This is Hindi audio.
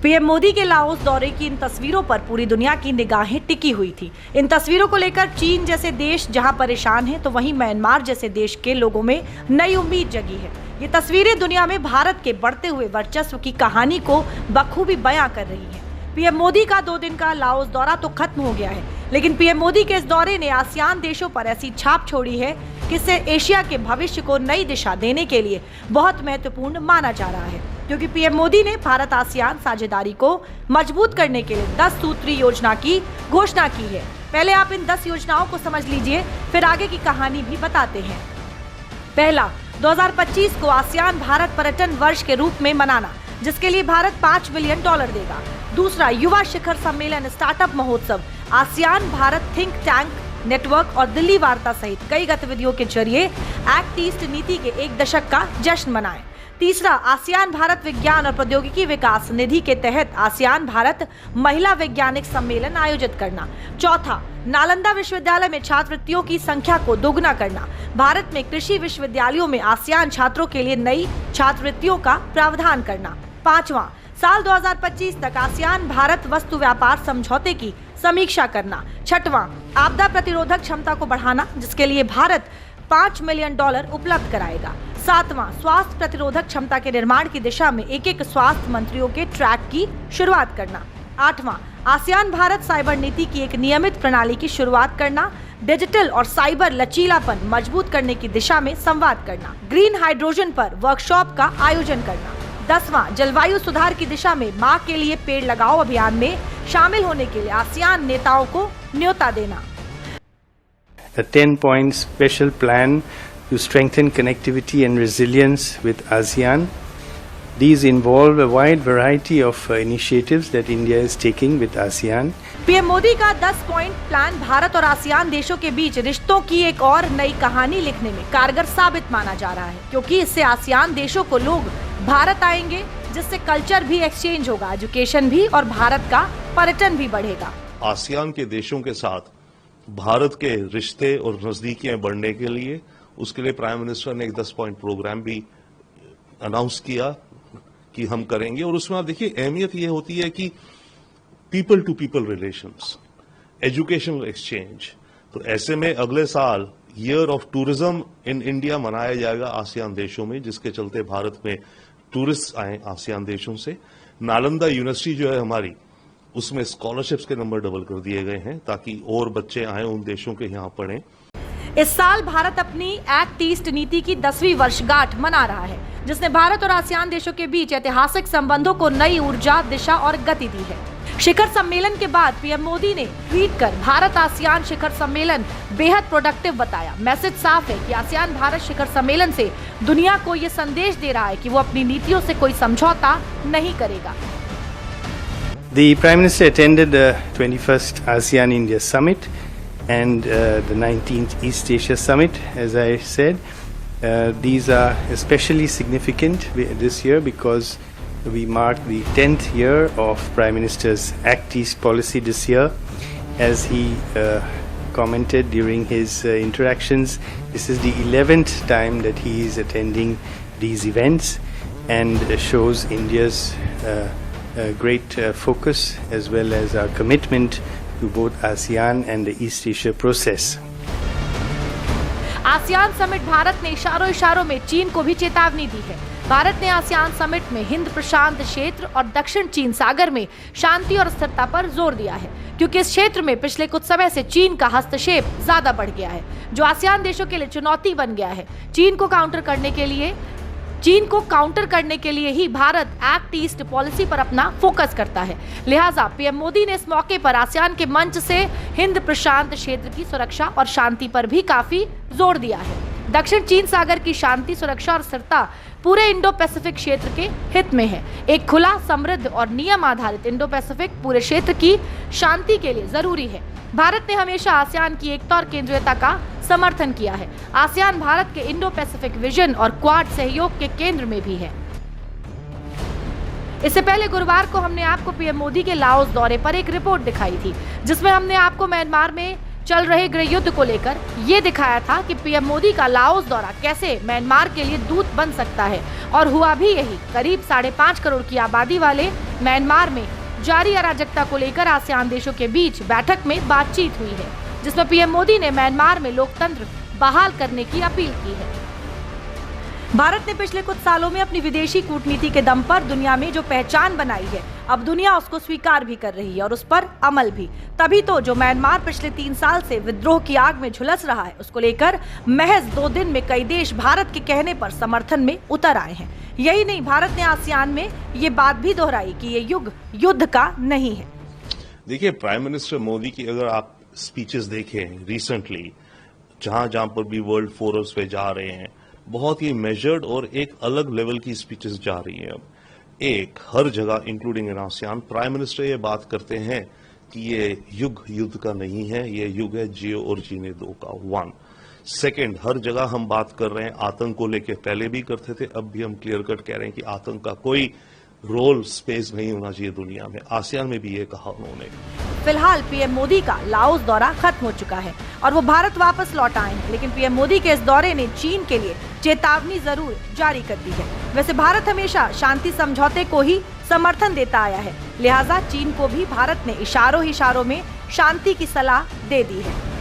पीएम मोदी के लाओस दौरे की इन तस्वीरों पर पूरी दुनिया की निगाहें टिकी हुई थी। इन तस्वीरों को लेकर चीन जैसे देश जहां परेशान है, तो वहीं म्यांमार जैसे देश के लोगों में नई उम्मीद जगी है। ये तस्वीरें दुनिया में भारत के बढ़ते हुए वर्चस्व की कहानी को बखूबी बयां कर रही है। पीएम मोदी का 2 दिन का लाओस दौरा तो खत्म हो गया है, लेकिन पीएम मोदी के इस दौरे ने आसियान देशों पर ऐसी छाप छोड़ी है कि इसे एशिया के भविष्य को नई दिशा देने के लिए बहुत महत्वपूर्ण माना जा रहा है, क्योंकि पीएम मोदी ने भारत आसियान साझेदारी को मजबूत करने के लिए 10 सूत्री योजना की घोषणा की है। पहले आप इन 10 योजनाओं को समझ लीजिए, फिर आगे की कहानी भी बताते हैं। पहला, 2025 को आसियान भारत पर्यटन वर्ष के रूप में मनाना, जिसके लिए भारत $5 बिलियन देगा। दूसरा, युवा शिखर सम्मेलन स्टार्टअप महोत्सव, ASEAN Bharat think tank network और दिल्ली वार्ता सहित कई गतिविधियों के जरिए एक्ट ईस्ट नीति के 1 दशक का जश्न मनाएं। तीसरा, आसियान भारत विज्ञान और प्रौद्योगिकी विकास निधि के तहत आसियान भारत महिला वैज्ञानिक सम्मेलन आयोजित करना। चौथा, नालंदा विश्वविद्यालय में छात्रवृत्तियों की संख्या को दोगुना करना। भारत में कृषि विश्वविद्यालयों में आसियान छात्रों के लिए नई छात्रवृत्तियों का प्रावधान करना। पांचवा, साल 2025 तक आसियान भारत वस्तु व्यापार समझौते की समीक्षा करना। छठवां, आपदा प्रतिरोधक क्षमता को बढ़ाना, जिसके लिए भारत $5 मिलियन उपलब्ध कराएगा। सातवां, स्वास्थ्य प्रतिरोधक क्षमता के निर्माण की दिशा में एक स्वास्थ्य मंत्रियों के ट्रैक की शुरुआत करना। आठवां, आसियान भारत साइबर नीति की एक नियमित प्रणाली की शुरुआत करना। डिजिटल और साइबर लचीलापन मजबूत करने की दिशा में संवाद करना। ग्रीन हाइड्रोजन पर वर्कशॉप का आयोजन करना। 10वां, जलवायु सुधार की दिशा में माँ के लिए पेड़ लगाओ अभियान में शामिल होने के लिए आसियान नेताओं को न्योता देना। A 10-point special plan to strengthen connectivity and resilience with ASEAN. These involve a wide variety of initiatives that India is taking with ASEAN. PM Modi का 10 पॉइंट प्लान भारत और आसियान देशों के बीच रिश्तों की एक और नई कहानी लिखने में कारगर साबित माना जा रहा है, क्योंकि इससे आसियान देशों को लोग भारत आएंगे, जिससे कल्चर भी एक्सचेंज होगा, एजुकेशन भी, और भारत का पर्यटन भी बढ़ेगा। आसियान के देशों के साथ भारत के रिश्ते और नजदीकियां बढ़ने के लिए, उसके लिए प्राइम मिनिस्टर ने एक 10 पॉइंट प्रोग्राम भी अनाउंस किया कि हम करेंगे। और उसमें आप देखिए, अहमियत ये होती है कि people to people relations, educational exchange. तो ऐसे में अगले साल year of tourism in India मनाया जाएगा आसियान देशों में, जिसके चलते भारत में टूरिस्ट आए आसियान देशों से। नालंदा यूनिवर्सिटी जो है हमारी, उसमें स्कॉलरशिप्स के नंबर डबल कर दिए गए हैं ताकि और बच्चे आए उन देशों के यहाँ पढ़ें। इस साल भारत अपनी एक्ट ईस्ट नीति की 10वीं वर्षगांठ मना रहा है, जिसने भारत और आसियान देशों के बीच ऐतिहासिक संबंधों को नई ऊर्जा, दिशा और गति दी है। शिखर सम्मेलन के बाद पीएम मोदी ने ट्वीट कर भारत आसियान शिखर सम्मेलन बेहद प्रोडक्टिव बताया। मैसेज साफ है कि आसियान भारत शिखर सम्मेलन से दुनिया को ये संदेश दे रहा है कि वो अपनी नीतियों से कोई समझौता नहीं करेगा। The Prime Minister attended the 21st ASEAN-India Summit and the 19th East Asia Summit, as I said. These are especially significant this year because we mark the 10th year of Prime Minister's Act East policy this year. As he commented during his interactions, this is the 11th time that he is attending these events and shows India's great focus as well as our commitment to both ASEAN and the East Asia process. ASEAN summit Bharat ने इशारों में चीन को भी चेतावनी दी है। भारत ने आसियान समिट में हिंद प्रशांत क्षेत्र और दक्षिण चीन सागर में शांति और स्थिरता पर जोर दिया है, क्योंकि इस क्षेत्र में पिछले कुछ समय से चीन का हस्तक्षेप ज्यादा बढ़ गया है, जो आसियान देशों के लिए चुनौती बन गया है। चीन को काउंटर करने के लिए ही भारत एक्ट ईस्ट पॉलिसी पर अपना फोकस करता है। लिहाजा पीएम मोदी ने इस मौके पर आसियान के मंच से हिंद प्रशांत क्षेत्र की सुरक्षा और शांति पर भी काफी जोर दिया है। दक्षिण चीन सागर की शांति, सुरक्षा और स्थिरता पूरे इंडो पैसिफिक क्षेत्र के हित में है। एक खुला, समृद्ध और नियम आधारित इंडो पैसिफिक पूरे क्षेत्र की शांति के लिए जरूरी है। भारत ने हमेशा आसियान की एकता और केंद्रीयता का समर्थन किया है। आसियान भारत के इंडो पैसिफिक विजन और क्वाड सहयोग के केंद्र में भी है। इससे पहले गुरुवार को हमने आपको पीएम मोदी के लाओस दौरे पर एक रिपोर्ट दिखाई थी, जिसमें हमने आपको म्यांमार में चल रहे गृह युद्ध को लेकर ये दिखाया था कि पीएम मोदी का लाओस दौरा कैसे म्यांमार के लिए दूत बन सकता है, और हुआ भी यही। करीब 5.5 करोड़ की आबादी वाले म्यांमार में जारी अराजकता को लेकर आसियान देशों के बीच बैठक में बातचीत हुई है, जिसमें पीएम मोदी ने म्यांमार में लोकतंत्र बहाल करने की अपील की है। भारत ने पिछले कुछ सालों में अपनी विदेशी कूटनीति के दम पर दुनिया में जो पहचान बनाई है, अब दुनिया उसको स्वीकार भी कर रही है और उस पर अमल भी। तभी तो जो म्यांमार पिछले 3 साल से विद्रोह की आग में झुलस रहा है, उसको लेकर महज 2 दिन में कई देश भारत के कहने पर समर्थन में उतर आए हैं। यही नहीं, भारत ने आसियान में ये बात भी दोहराई कि ये युग युद्ध का नहीं है। देखिए, प्राइम मिनिस्टर मोदी की अगर आप स्पीचेस देखें रिसेंटली, जहां पर भी वर्ल्ड फोरम्स पे जा रहे हैं, बहुत ही मेजर्ड और एक अलग लेवल की स्पीचेस जा रही हैं। अब एक हर जगह including in ASEAN prime minister ये बात करते हैं कि ये युग युद्ध का नहीं है, ये युग है जियो और जीने दो का। 1 सेकेंड, हर जगह हम बात कर रहे हैं आतंक को लेके, पहले भी करते थे, अब भी हम क्लियर कट कह रहे हैं कि आतंक का कोई रोल स्पेस नहीं होना चाहिए दुनिया में। आसियान में भी ये कहा उन्होंने। फिलहाल पीएम मोदी का लाओस दौरा खत्म हो चुका है और वो भारत वापस लौट आए हैं, लेकिन पीएम मोदी के इस दौरे ने चीन के लिए चेतावनी जरूर जारी कर दी है। वैसे भारत हमेशा शांति समझौते को ही समर्थन देता आया है, लिहाजा चीन को भी भारत ने इशारों में शांति की सलाह दे दी है।